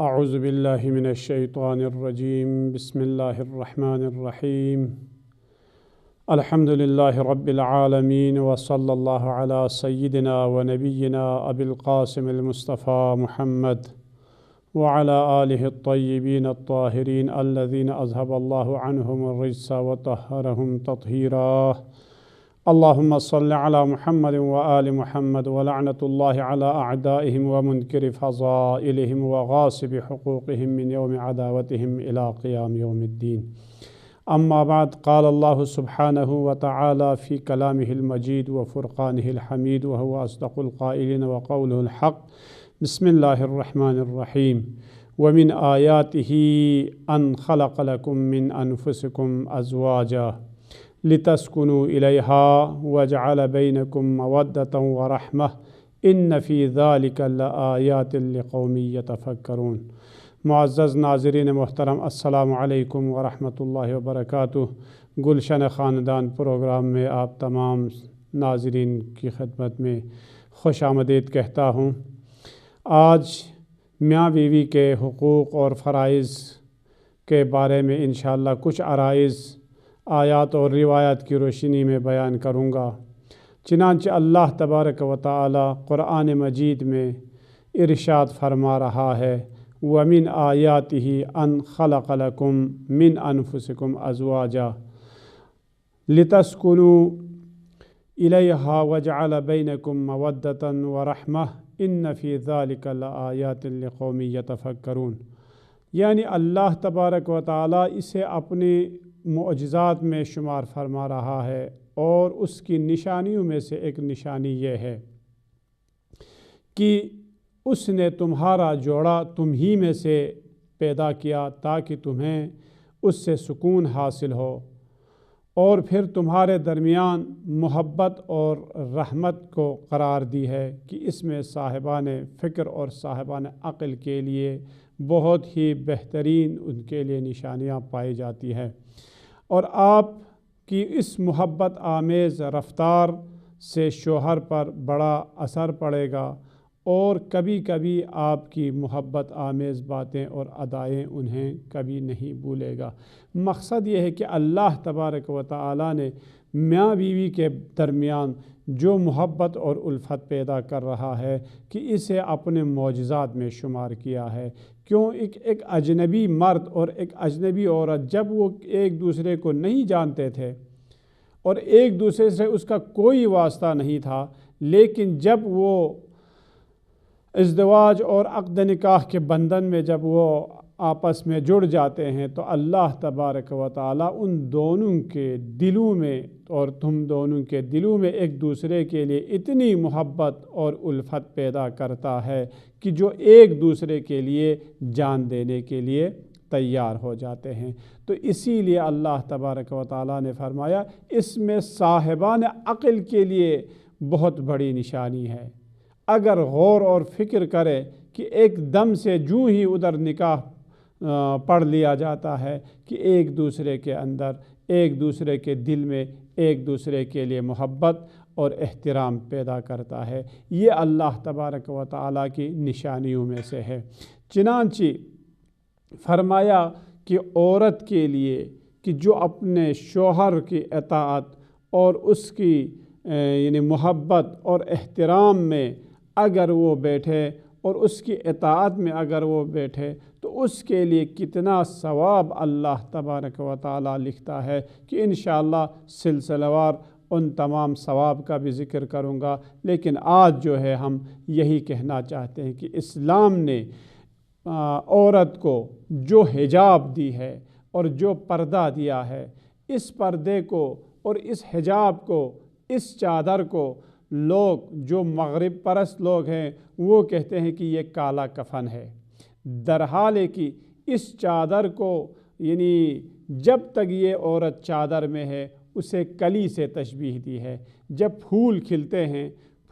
أعوذ بالله من الشيطان الرجيم بسم الله الرحمن الرحيم الحمد لله رب العالمين وصلى الله على سيدنا ونبينا أبي القاسم المصطفى محمد وعلى آله الطيبين الطاهرين الذين أذهب الله عنهم الرجس وطهرهم تطهيرا اللهم صل على محمد وآل محمد ولعنة الله على أعدائهم ومنكر فضائلهم وغاصب حقوقهم من يوم عداوتهم إلى قيام يوم الدين أما بعد قال الله سبحانه وتعالى في كلامه المجيد وفرقانه الحميد وهو أصدق القائلين وقوله الحق بسم الله الرحمن الرحيم ومن آياته أن خلق لكم من أنفسكم أزواجا لتسكنوا إليها وجعل بينكم مودة ورحمة إن في ذلك لآيات لقوم يتفكرون۔ معزز ناظرین محترم، السلام علیکم ورحمۃ اللہ وبرکاتہ۔ گلشن خاندان پروگرام میں آپ تمام ناظرین کی خدمت میں خوش آمدید کہتا ہوں۔ آج میاں بیوی کے حقوق اور فرائض کے بارے میں انشاءاللہ کچھ عرائض آیات اور روایات کی روشنی میں بیان کروں گا۔ چنانچہ اللہ تبارک و تعالی قرآن مجید میں ارشاد فرما رہا ہے وَمِنْ آيَاتِهِ أَنْ خَلَقَ لَكُم مِّنْ أَنفُسِكُمْ أَزْوَاجًا لِتَسْكُنُوا إِلَيْهَا وَجَعَلَ بَيْنَكُم مَّوَدَّةً وَرَحْمَةً إِنَّ فِي ذَلِكَ لَآيَاتٍ لِقَوْمٍ يَتَفَكَّرُونَ، یعنی اللہ تبارک و تعالی اسے اپنی معجزات میں شمار فرما رہا ہے، اور اس کی نشانیوں میں سے ایک نشانی یہ ہے کہ اس نے تمہارا جوڑا تم ہی میں سے پیدا کیا تاکہ تمہیں اس سے سکون حاصل ہو، اور پھر تمہارے درمیان محبت اور رحمت کو قرار دی ہے کہ اس میں صاحبان فکر اور صاحبان عقل کے لیے بہت ہی بہترین ان کے لیے نشانیاں پائی جاتی ہیں، اور آپ کی اس محبت آمیز رفتار سے شوہر پر بڑا اثر پڑے گا، اور کبھی کبھی آپ کی محبت آمیز باتیں اور ادائیں انہیں کبھی نہیں بھولے گا۔ مقصد یہ ہے کہ اللہ تبارک و تعالی نے میاں بیوی کے درمیان جو محبت اور الفت پیدا کر رہا ہے کہ اسے اپنے معجزات میں شمار کیا ہے۔ کیوں؟ ایک اجنبی مرد اور ایک اجنبی عورت جب وہ ایک دوسرے کو نہیں جانتے تھے اور ایک دوسرے سے اس کا کوئی واسطہ نہیں تھا، لیکن جب وہ ازدواج اور عقد نکاح کے بندھن میں جب وہ آپس میں جڑ جاتے ہیں تو اللہ تبارک و تعالی ان دونوں کے دلوں میں اور تم دونوں کے دلوں میں ایک دوسرے کے لیے اتنی محبت اور الفت پیدا کرتا ہے کہ جو ایک دوسرے کے لیے جان دینے کے لیے تیار ہو جاتے ہیں۔ تو اسی لیے اللہ تبارک و تعالی نے فرمایا اس میں صاحبان عقل کے لیے بہت بڑی نشانی ہے۔ اگر غور اور فکر کرے کہ ایک دم سے جو ہی ادھر نکاح پڑھ لیا جاتا ہے کہ ایک دوسرے کے اندر ایک دوسرے کے دل میں ایک دوسرے کے لیے محبت اور احترام پیدا کرتا ہے، یہ اللہ تبارک و تعالی کی نشانیوں میں سے ہے۔ چنانچہ فرمایا کہ عورت کے لیے کہ جو اپنے شوہر کی اطاعت اور اس کی یعنی محبت اور احترام میں اگر وہ بیٹھے اور اس کی اطاعت میں اگر وہ بیٹھے تو اس کے لیے کتنا ثواب اللہ تبارک و تعالی لکھتا ہے کہ انشاءاللہ سلسلہ وار ان تمام ثواب کا بھی ذکر کروں گا۔ لیکن آج جو ہے ہم یہی کہنا چاہتے ہیں کہ اسلام نے عورت کو جو حجاب دی ہے اور جو پردہ دیا ہے، اس پردے کو اور اس حجاب کو، اس چادر کو لوگ جو مغرب پرست لوگ ہیں وہ کہتے ہیں کہ یہ کالا کفن ہے، درحال ہے کہ اس چادر کو یعنی جب تک یہ عورت چادر میں ہے اسے کلی سے تشبیہ دی ہے۔ جب پھول کھلتے ہیں،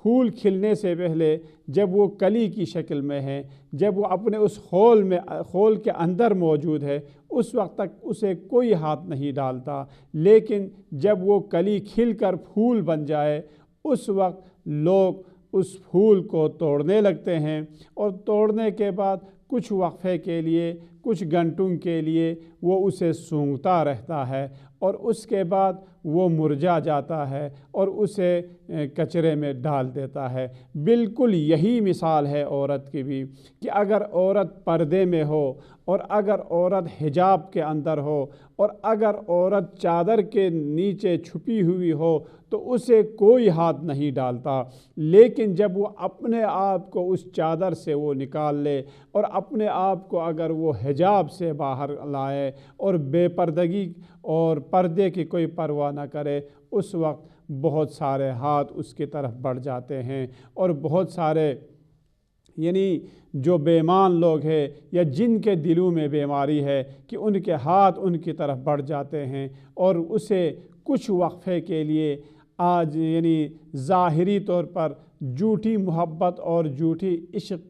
پھول کھلنے سے پہلے جب وہ کلی کی شکل میں ہے، جب وہ اپنے اس خول کے اندر موجود ہے، اس وقت تک اسے کوئی ہاتھ نہیں ڈالتا، لیکن جب وہ کلی کھل کر پھول بن جائے اس وقت لوگ اس پھول کو توڑنے لگتے ہیں، اور توڑنے کے بعد کچھ وقفے کے لیے، کچھ گھنٹوں کے لیے وہ اسے سونگھتا رہتا ہے، اور اس کے بعد وہ مرجھا جاتا ہے اور اسے کچرے میں ڈال دیتا ہے۔ بالکل یہی مثال ہے عورت کی بھی، کہ اگر عورت پردے میں ہو، اور اگر عورت حجاب کے اندر ہو، اور اگر عورت چادر کے نیچے چھپی ہوئی ہو تو اسے کوئی ہاتھ نہیں ڈالتا، لیکن جب وہ اپنے آپ کو اس چادر سے وہ نکال لے، اور اپنے آپ کو اگر وہ حجاب سے باہر لائے اور بے پردگی اور پردے کی کوئی پرواہ نہ کرے، اس وقت بہت سارے ہاتھ اس کی طرف بڑھ جاتے ہیں، اور بہت سارے یعنی جو بیمان لوگ ہیں یا جن کے دلوں میں بیماری ہے کہ ان کے ہاتھ ان کی طرف بڑھ جاتے ہیں، اور اسے کچھ وقفے کے لیے آج یعنی ظاہری طور پر جھوٹی محبت اور جھوٹی عشق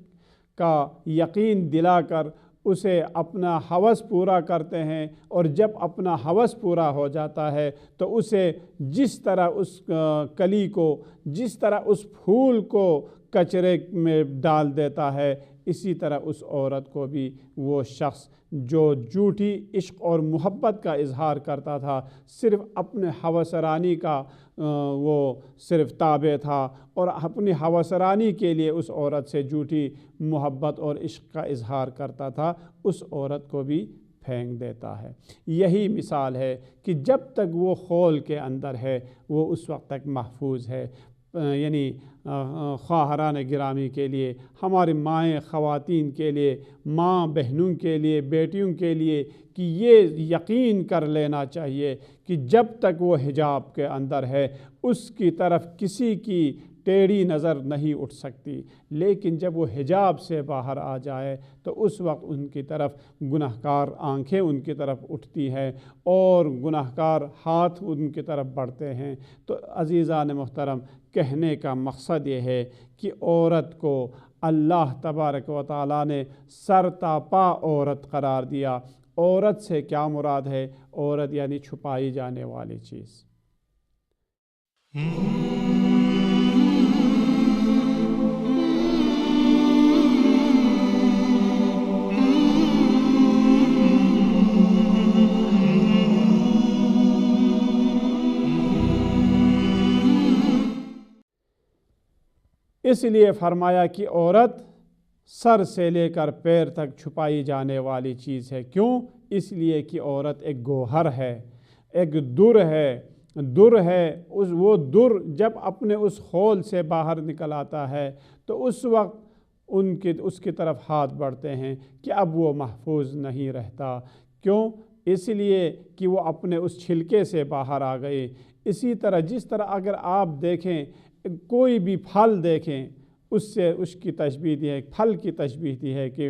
کا یقین دلا کر اسے اپنا ہوس پورا کرتے ہیں، اور جب اپنا ہوس پورا ہو جاتا ہے تو اسے جس طرح اس کلی کو، جس طرح اس پھول کو کچرے میں ڈال دیتا ہے، اسی طرح اس عورت کو بھی وہ شخص جو جھوٹی عشق اور محبت کا اظہار کرتا تھا، صرف اپنے ہوسرانی کا وہ صرف تابع تھا، اور اپنی ہوسرانی کے لیے اس عورت سے جھوٹی محبت اور عشق کا اظہار کرتا تھا، اس عورت کو بھی پھینک دیتا ہے۔ یہی مثال ہے کہ جب تک وہ خول کے اندر ہے وہ اس وقت تک محفوظ ہے۔ یعنی خواہران گرامی کے لیے، ہماری مائیں خواتین کے لیے، ماں بہنوں کے لیے، بیٹیوں کے لیے، کہ یہ یقین کر لینا چاہیے کہ جب تک وہ حجاب کے اندر ہے اس کی طرف کسی کی ٹیڑھی نظر نہیں اٹھ سکتی، لیکن جب وہ حجاب سے باہر آ جائے تو اس وقت ان کی طرف گناہگار آنکھیں ان کی طرف اٹھتی ہیں اور گناہگار ہاتھ ان کی طرف بڑھتے ہیں۔ تو عزیزان محترم، کہنے کا مقصد یہ ہے کہ عورت کو اللہ تبارک و تعالیٰ نے سر تا پا عورت قرار دیا۔ عورت سے کیا مراد ہے؟ عورت یعنی چھپائی جانے والی چیز۔ اس لیے فرمایا کہ عورت سر سے لے کر پیر تک چھپائی جانے والی چیز ہے۔ کیوں؟ اس لیے کہ عورت ایک گوہر ہے، ایک در ہے۔ وہ در جب اپنے اس خول سے باہر نکل آتا ہے تو اس وقت اس کی طرف ہاتھ بڑھتے ہیں کہ اب وہ محفوظ نہیں رہتا۔ کیوں؟ اس لیے کہ وہ اپنے اس چھلکے سے باہر آ گئے۔ اسی طرح جس طرح اگر آپ دیکھیں کوئی بھی پھل دیکھیں، اس کی تشبیہ دی ہے، پھل کی تشبیہ دی ہے کہ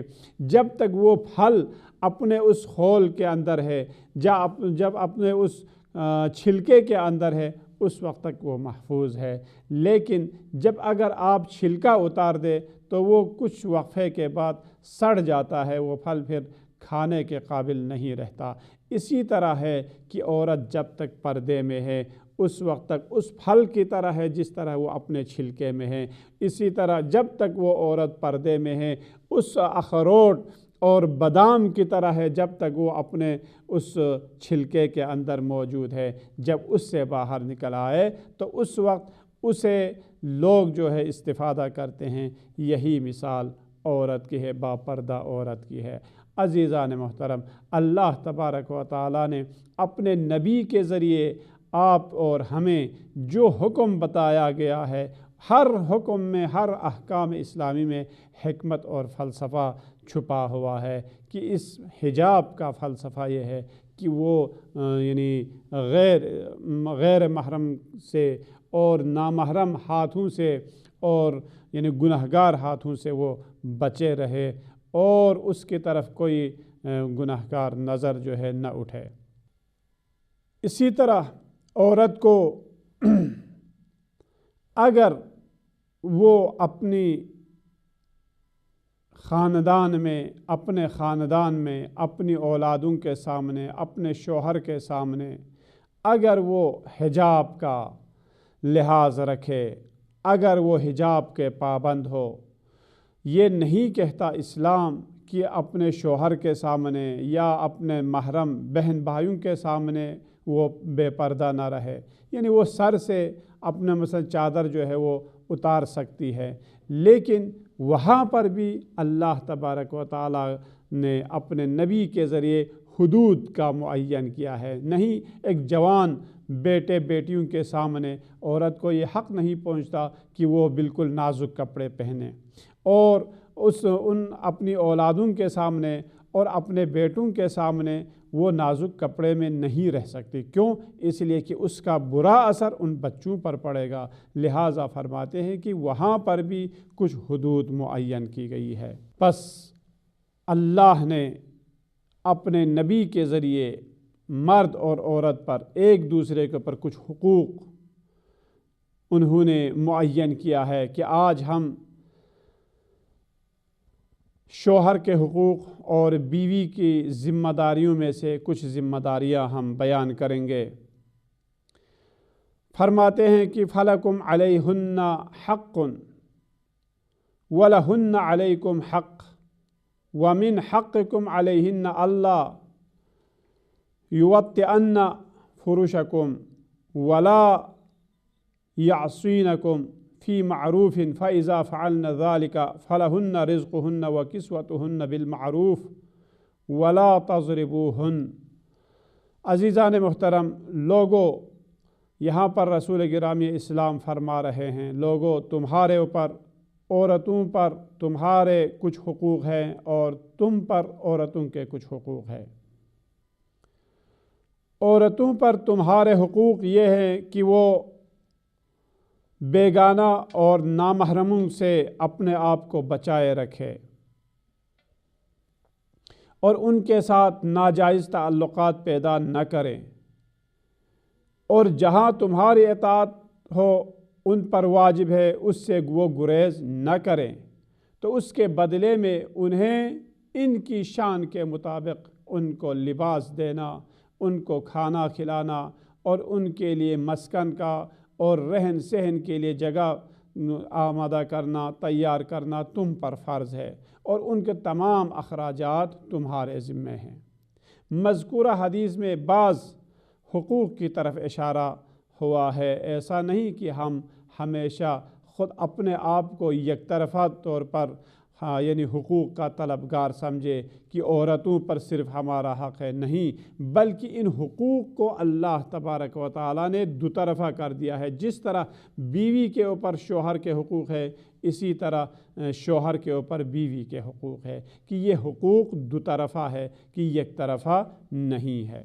جب تک وہ پھل اپنے اس خول کے اندر ہے، جب اپنے اس چھلکے کے اندر ہے، اس وقت تک وہ محفوظ ہے، لیکن جب اگر آپ چھلکا اتار دے تو وہ کچھ وقفے کے بعد سڑ جاتا ہے، وہ پھل پھر کھانے کے قابل نہیں رہتا۔ اسی طرح ہے کہ عورت جب تک پردے میں ہے اس وقت تک اس پھل کی طرح ہے جس طرح وہ اپنے چھلکے میں ہے۔ اسی طرح جب تک وہ عورت پردے میں ہے اس اخروٹ اور بادام کی طرح ہے جب تک وہ اپنے اس چھلکے کے اندر موجود ہے۔ جب اس سے باہر نکل آئے تو اس وقت اسے لوگ جو ہے استفادہ کرتے ہیں۔ یہی مثال عورت کی ہے، باپردہ عورت کی ہے۔ عزیزان محترم، اللہ تبارک و تعالیٰ نے اپنے نبی کے ذریعے آپ اور ہمیں جو حکم بتایا گیا ہے، ہر حکم میں، ہر احکام اسلامی میں حکمت اور فلسفہ چھپا ہوا ہے۔ کہ اس حجاب کا فلسفہ یہ ہے کہ وہ یعنی غیر محرم سے اور نامحرم ہاتھوں سے اور یعنی گناہگار ہاتھوں سے وہ بچے رہے اور اس کی طرف کوئی گناہگار نظر جو ہے نہ اٹھے۔ اسی طرح عورت کو اگر وہ اپنی خاندان میں، اپنے خاندان میں، اپنی اولادوں کے سامنے، اپنے شوہر کے سامنے اگر وہ حجاب کا لحاظ رکھے اگر وہ حجاب کے پابند ہو۔ یہ نہیں کہتا اسلام کہ اپنے شوہر کے سامنے یا اپنے محرم بہن بھائیوں کے سامنے وہ بے پردہ نہ رہے، یعنی وہ سر سے اپنے مثلا چادر جو ہے وہ اتار سکتی ہے، لیکن وہاں پر بھی اللہ تبارک و تعالی نے اپنے نبی کے ذریعے حدود کا معین کیا ہے۔ نہیں ایک جوان بیٹے بیٹیوں کے سامنے عورت کو یہ حق نہیں پہنچتا کہ وہ بالکل نازک کپڑے پہنے، اور ان اپنی اولادوں کے سامنے اور اپنے بیٹوں کے سامنے وہ نازک کپڑے میں نہیں رہ سکتی۔ کیوں؟ اس لیے کہ اس کا برا اثر ان بچوں پر پڑے گا، لہٰذا فرماتے ہیں کہ وہاں پر بھی کچھ حدود معین کی گئی ہے۔ پس اللہ نے اپنے نبی کے ذریعے مرد اور عورت پر ایک دوسرے کے اوپر کچھ حقوق انہوں نے معین کیا ہے کہ آج ہم شوہر کے حقوق اور بیوی کی ذمہ داریوں میں سے کچھ ذمہ داریاں ہم بیان کریں گے۔ فرماتے ہیں کہ فَلَكُمْ عَلَيْهُنَّ حَقٌّ وَلَهُنَّ عَلَيْكُمْ حَقٌّ وَمِنْ حَقِّكُمْ عَلَيْهِنَّ أَلَّا يُوَطِّئَنَّ فُرُوشَكُمْ وَلَا يَعْصِينَكُمْ فِي مَعْرُوفٍ فَإِذَا فَعَلْنَ ذَلِكَ فَلَهُنَّ رِزْقُهُنَّ وَكِسْوَتُهُنَّ بِالْمَعْرُوفِ وَلَا تَضْرِبُوهُنَّ۔ عزیزان محترم لوگو، یہاں پر رسول گرامی اسلام فرما رہے ہیں، لوگو تمہارے اوپر عورتوں پر تمہارے کچھ حقوق ہیں اور تم پر عورتوں کے کچھ حقوق ہیں۔ عورتوں پر تمہارے حقوق یہ ہیں کہ وہ بیگانہ اور نامحرموں سے اپنے آپ کو بچائے رکھے اور ان کے ساتھ ناجائز تعلقات پیدا نہ کریں، اور جہاں تمہاری اطاعت ہو ان پر واجب ہے اس سے وہ گریز نہ کریں، تو اس کے بدلے میں انہیں ان کی شان کے مطابق ان کو لباس دینا، ان کو کھانا کھلانا اور ان کے لیے مسکن کا اور رہن سہن کے لیے جگہ آمادہ کرنا، تیار کرنا تم پر فرض ہے، اور ان کے تمام اخراجات تمہارے ذمہ ہیں۔ مذکورہ حدیث میں بعض حقوق کی طرف اشارہ ہوا ہے، ایسا نہیں کہ ہم ہمیشہ خود اپنے آپ کو یک طرفہ طور پر یعنی حقوق کا طلبگار سمجھے کہ عورتوں پر صرف ہمارا حق ہے، نہیں، بلکہ ان حقوق کو اللہ تبارک و تعالیٰ نے دو طرفہ کر دیا ہے۔ جس طرح بیوی کے اوپر شوہر کے حقوق ہے، اسی طرح شوہر کے اوپر بیوی کے حقوق ہے، کہ یہ حقوق دو طرفہ ہے کہ یک طرفہ نہیں ہے۔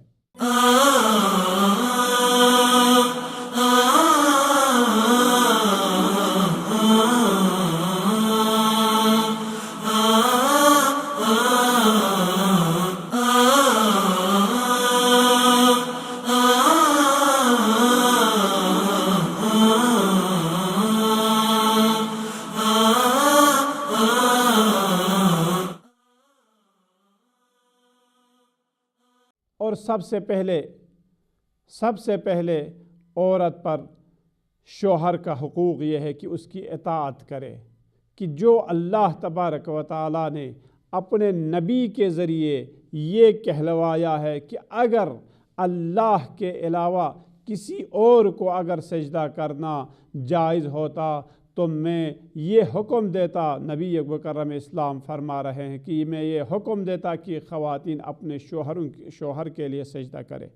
اور سب سے پہلے عورت پر شوہر کا حقوق یہ ہے کہ اس کی اطاعت کرے، کہ جو اللہ تبارک و تعالیٰ نے اپنے نبی کے ذریعے یہ کہلوایا ہے کہ اگر اللہ کے علاوہ کسی اور کو اگر سجدہ کرنا جائز ہوتا تو میں یہ حکم دیتا، نبی مکرم اسلام فرما رہے ہیں کہ میں یہ حکم دیتا کہ خواتین اپنے شوہر کے لیے سجدہ کرے،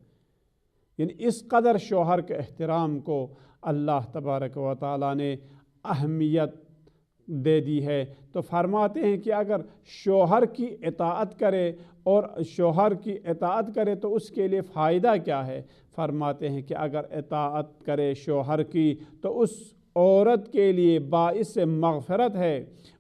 یعنی اس قدر شوہر کے احترام کو اللہ تبارک و تعالیٰ نے اہمیت دے دی ہے۔ تو فرماتے ہیں کہ اگر شوہر کی اطاعت کرے اور شوہر کی اطاعت کرے تو اس کے لیے فائدہ کیا ہے؟ فرماتے ہیں کہ اگر اطاعت کرے شوہر کی تو اس عورت کے لیے باعث مغفرت ہے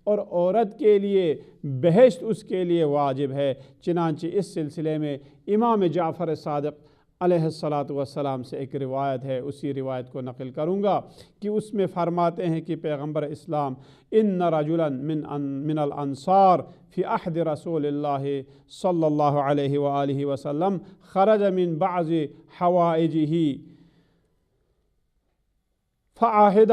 اور عورت کے لیے بہشت اس کے لیے واجب ہے۔ چنانچہ اس سلسلے میں امام جعفر صادق علیہ السلام سے ایک روایت ہے، اسی روایت کو نقل کروں گا کہ اس میں فرماتے ہیں کہ پیغمبر اسلام ان رجلا من الانصار فی عہد رسول اللہ صلی اللہ علیہ وآلہ وسلم خرج من بعض حوائجہ فعاہد